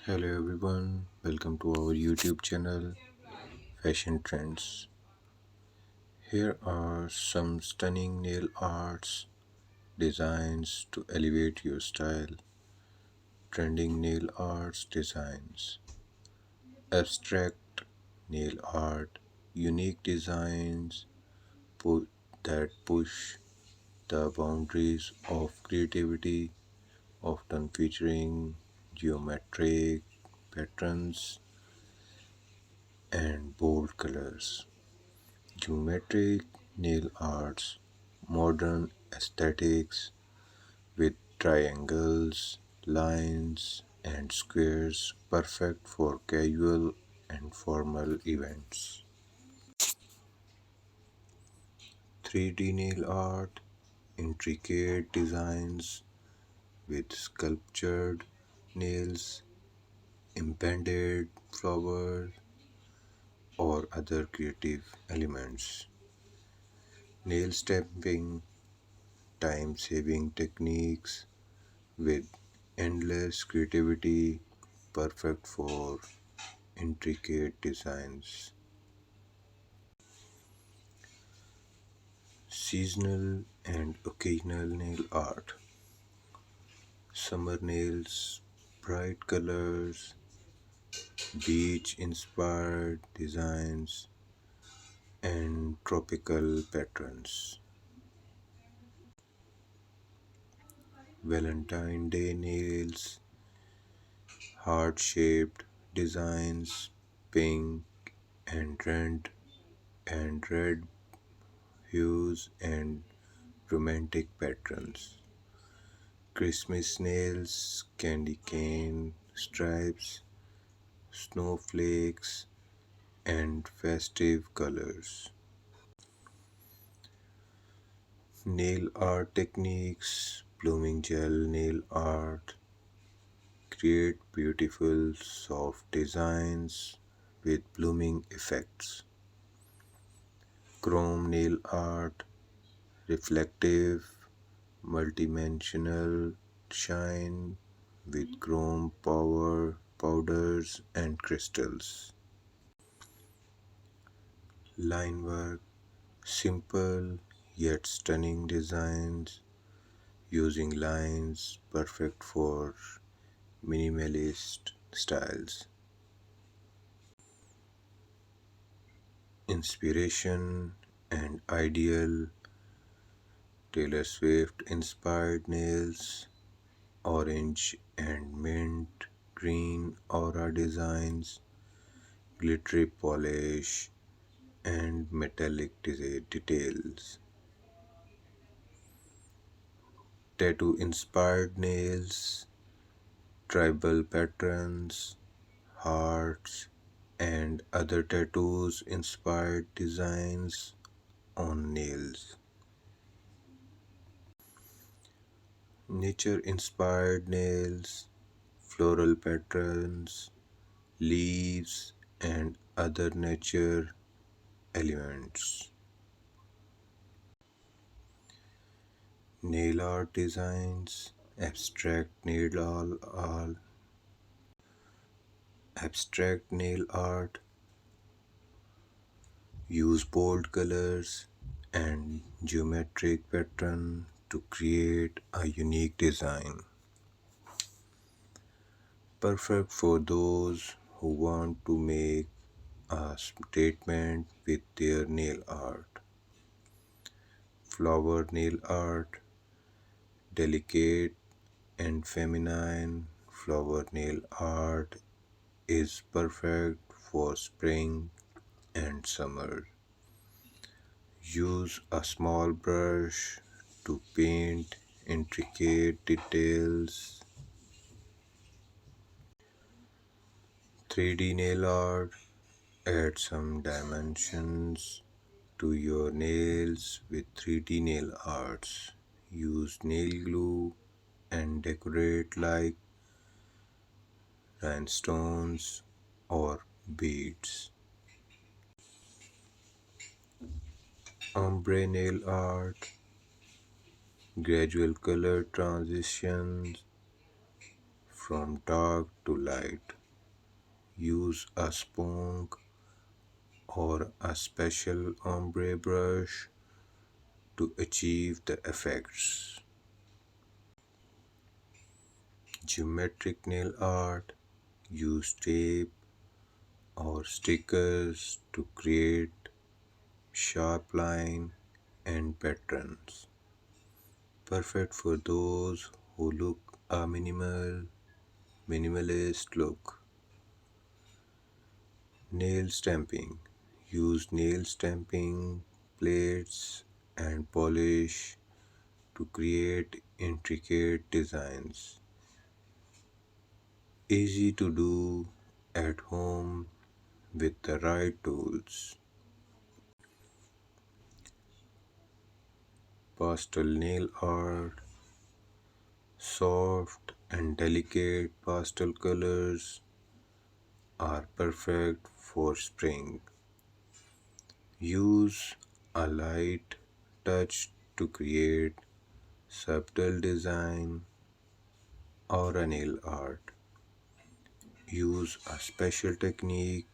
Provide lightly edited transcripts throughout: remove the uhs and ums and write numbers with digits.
Hello everyone, welcome to our YouTube channel Fashion Trends. Here are some stunning nail arts designs to elevate your style. Trending nail arts designs, abstract nail art, unique designs that push the boundaries of creativity, often featuring geometric patterns and bold colors. Geometric nail arts, modern aesthetics with triangles, lines, and squares, perfect for casual and formal events. 3D nail art, intricate designs with sculptured nails, embedded flowers, or other creative elements. Nail stamping, time saving techniques with endless creativity, perfect for intricate designs. Seasonal and occasional nail art. Summer nails, bright colors, beach inspired designs, and tropical patterns. Valentine Day nails, heart shaped designs, pink and red hues and romantic patterns. Christmas nails, candy cane stripes, snowflakes, and festive colors. Nail art techniques, blooming gel nail art, create beautiful soft designs with blooming effects. Chrome nail art, reflective, multidimensional shine with chrome power powders and crystals. Line work, simple yet stunning designs using lines, perfect for minimalist styles. Inspiration and ideal, Taylor Swift inspired nails, orange and mint green aura designs, glittery polish, and metallic details. Tattoo inspired nails, tribal patterns, hearts, and other tattoos inspired designs on nails. Nature inspired nails, floral patterns, leaves, and other nature elements. Nail art designs, abstract nail art, use bold colors and geometric pattern to create a unique design. Perfect for those who want to make a statement with their nail art. Flower nail art, delicate and feminine flower nail art is perfect for spring and summer. Use a small brush to paint intricate details. 3D nail art, add some dimensions to your nails with 3D nail arts. Use nail glue and decorate like rhinestones or beads. Ombre nail art, gradual color transitions from dark to light. Use a sponge or a special ombre brush to achieve the effects. Geometric nail art. Use tape or stickers to create sharp line and patterns. Perfect for those who look a minimalist look. Nail stamping. Use nail stamping plates and polish to create intricate designs. Easy to do at home with the right tools. Pastel nail art. Soft and delicate pastel colors are perfect for spring. Use a light touch to create subtle design or a nail art. Use a special technique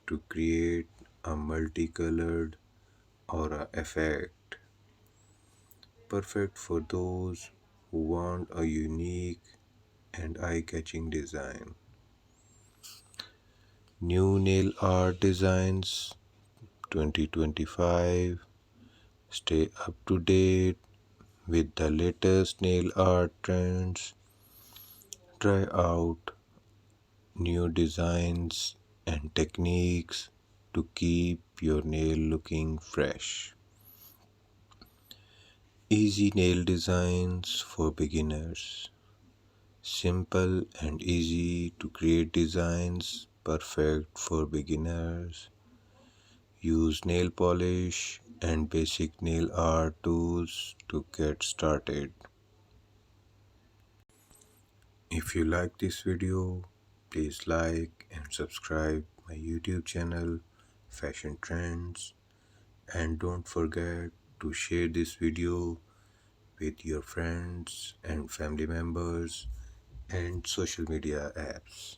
to create a multicolored or a effect. Perfect for those who want a unique and eye-catching design. New nail art designs 2025. Stay up to date with the latest nail art trends. Try out new designs and techniques to keep your nail looking fresh. Easy nail designs for beginners. Simple and easy to create designs perfect for beginners. Use nail polish and basic nail art tools to get started. If you like this video, please like and subscribe my YouTube channel Fashion Trends, and don't forget to share this video with your friends and family members and social media apps.